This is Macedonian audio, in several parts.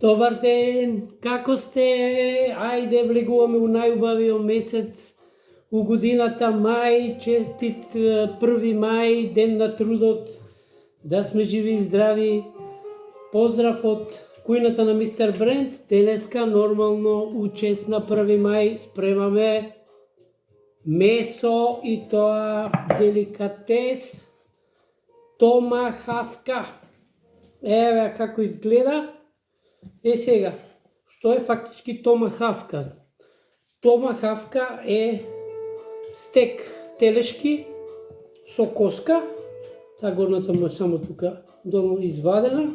Добар ден, како сте? Ајде, влегуваме у најубавиот месец у годината мај, честит 1 мај, ден на трудот, да сме живи и здрави. Поздрав од кујната на Мистер Бренд. Денеска нормално у чест на 1 мај спремаме месо и тоа деликатес томахавка. Еве како изгледа. Сега, што е фактички томахавка? Томахавка е стек телешки со коска, та горната му е само тука долу извадена,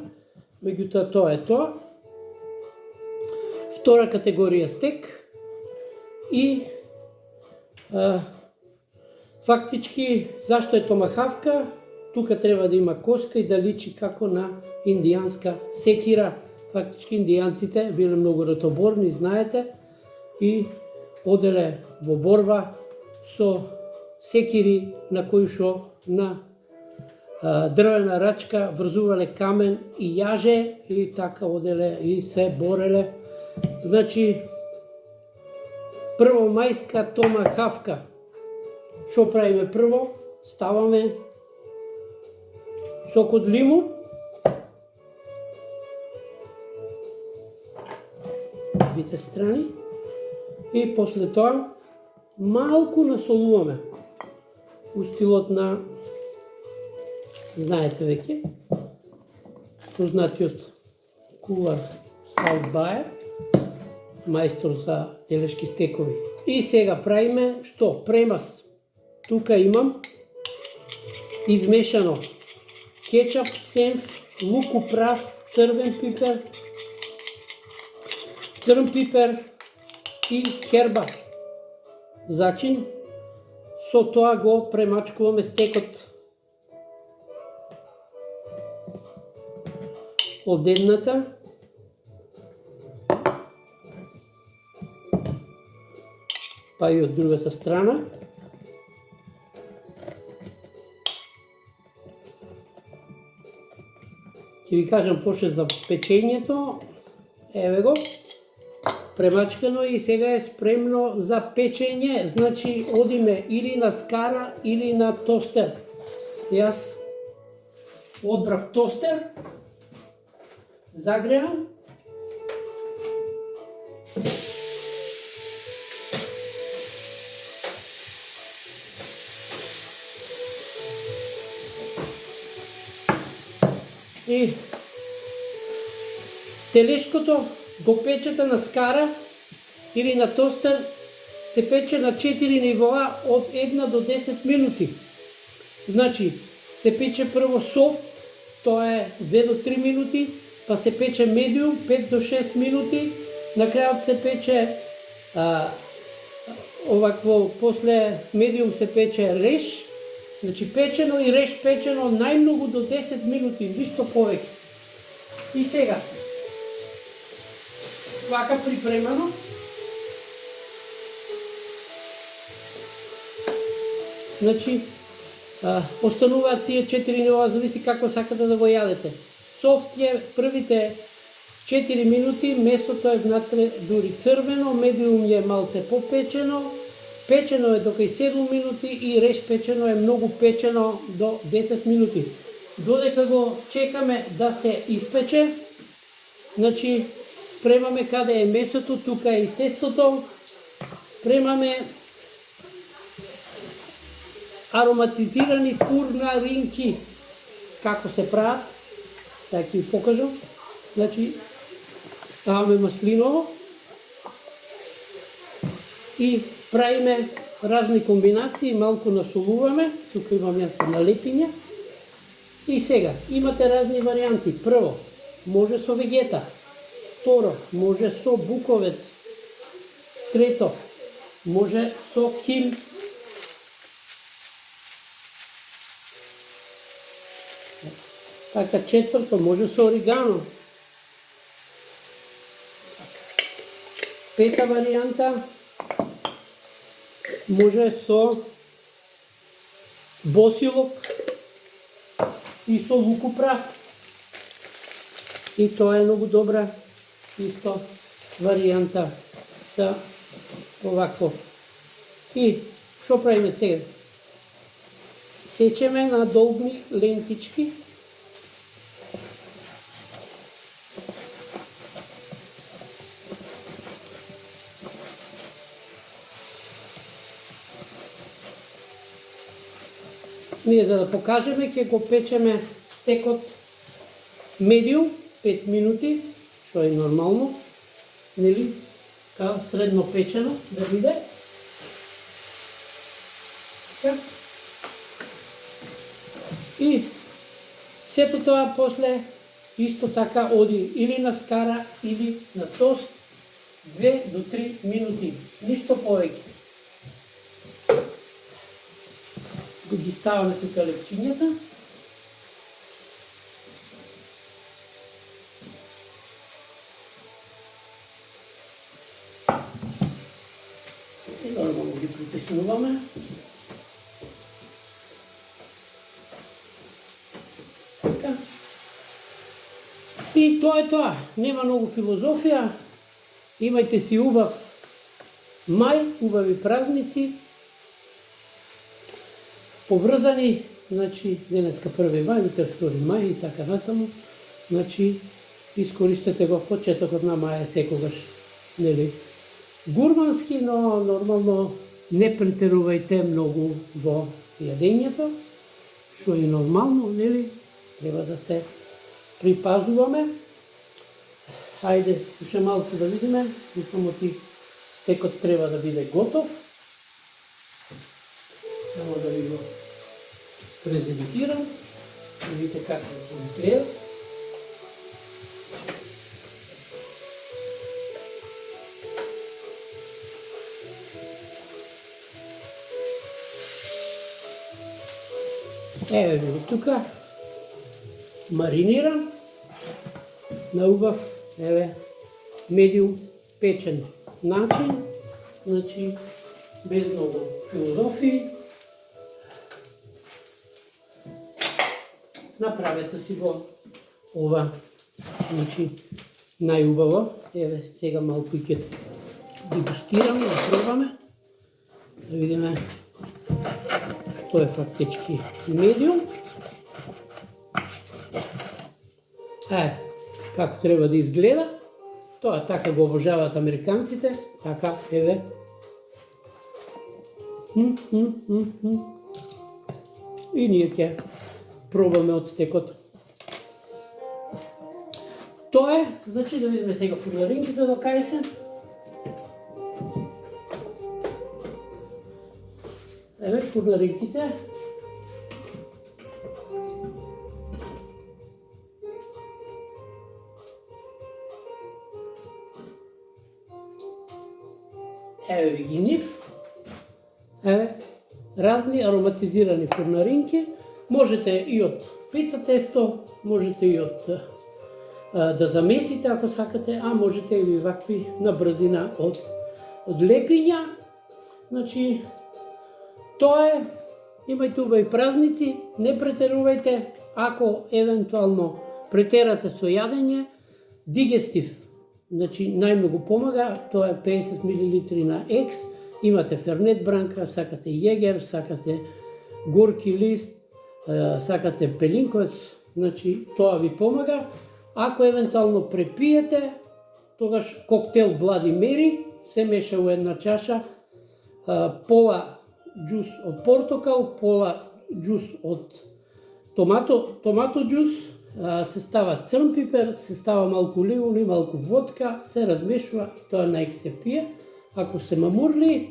меѓутоа тоа е тоа. Втора категорија стек и фактички зашто е томахавка? Тука треба да има коска и да личи како на индијанска секира. Фактички индијанците биле многу ратоборни, знаете, и оделе во борба со секири на кои шо на дрвена рачка врзувале камен и јаже и така оделе и се бореле. Значи, првомајска томахавка. Што правиме прво? Ставаме сок од лимун, двете страни, и после тоа малку насолуваме у стилот на, знаете веќе, познатиот кувар Салт Баер, мајстор за телешки стекови. И сега правиме што? Премас. Тука имам измешано кетчап, сенф, лук прав, црвен пипер и херба. Зачин, со тоа го премачкуваме стекот од едната па и од другата страна. Ќе ви кажам после за печењето. Еве го, премачкано и сега е спремно за печење. Значи, одиме или на скара, или на тостер. Јас одбрав тостер, загреам, и телешкото го печете на скара или на тостер, се пече на 4 нивоа од 1 до 10 минути. Значи, се пече прво софт, тоа е 2 до 3 минути, па се пече медиум 5 до 6 минути, на крајот се пече овакво, после медиум се пече реш, значи печено и реш печено најмногу до 10 минути, ништо повеќе. И сега, вака припремано, значи, остануваат тие 4 нивоа, зависи како сакате да го јадете. Софт е првите 4 минути, месото е внатре дури црвено, медиум е малце попечено, печено е до кај 7 минути и реш печено е многу печено до 10 минути. Додека го чекаме да се испече, значи спремаме каде е месото, тука е и тестото, спремаме ароматизирани фурнаринки. Како се прават? Сега ќе ви покажам. Значи, ставаме маслиново и правиме разни комбинации, малку насолуваме, тука имам јас налепиња. И сега, имате разни варијанти. Прво, може со вегета. Второ, може со буковец. Трето, може со ким. Така, четврто, може со оригано. Пета варијанта, може со босилок и со луку прав. И тоа е многу добра исто варијанта за овакво. И што правиме сега? Сечеме на долбни лентички. Ние за да покажеме, ќе го печеме стекот медиум 5 минути, што е нормално, нели? Средно печено да биде. И сето тоа после исто така оди или на скара или на тост 2 до 3 минути, ништо повеќе. Ги ставаме тука лепчињата. И нормално ги притеснуваме. Така. И тоа е тоа. Нема многу филозофија. Имајте си убав мај, убави празници. Поврзани, значи, денеска 1 мај, утре 2 мај и така натаму. Значи, искористете го почетокот на мај секогаш, нели, гурмански, но нормално не претерувајте многу во јадењето, што е нормално, нели, треба да се припазуваме. Хајде, уште малку да видиме, мислам ти стекот треба да биде готов. Само да ви го презентирам, да видите како ќе изгледа. Еве ви го тука, маринирам на убав, еве, медиум печен начин, значи без многу филозофии. Направете си го ова, значи најубаво. Еве, сега малку ќе дегустираме, да пробаме, да видиме што е фактички медиум. Како треба да изгледа. Тоа така го обожаваат американците. Така, еве. И ние ќе пробаме од стекот. Тоа е, значи да видиме сега фурнаринките до кај се. Еве фурнаринки се. Еве ви ги нив. Еве разни ароматизирани фурнаринки. Можете и од пица тесто, можете и од да замесите ако сакате, а можете и вакви на брзина од лепиња. Значи, тоа е, имајте убави празници, не претерувајте, ако евентуално претерате со јадење, дигестив, значи најмногу помага, тоа е 50 мл на екс, имате фернет бранка, сакате јегер, сакате горки лист, сакате пелинковец, значи тоа ви помага. Ако евентуално препиете, тогаш коктел Блади Мери, се меша у една чаша, пола џус од портокал, пола џус од томато џус, се става црн пипер, се става малку лимон и малку водка, се размешува, тоа најк се пие, ако сте мамурли,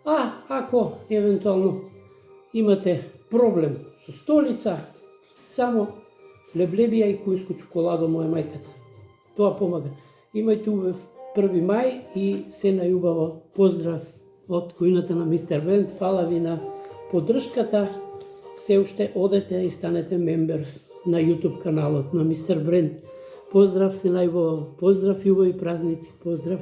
а ако евентуално имате проблем со столица, само леблебија и кујско чоколадо моја мајката. Тоа помага. Имајте убав 1 мај и се најубаво поздрав од кујната на Мистер Бренд. Фала ви на поддршката. Се уште одете и станете мемберс на YouTube каналот на Мистер Бренд. Поздрав, се најубаво. Поздрав и убави празници. Поздрав.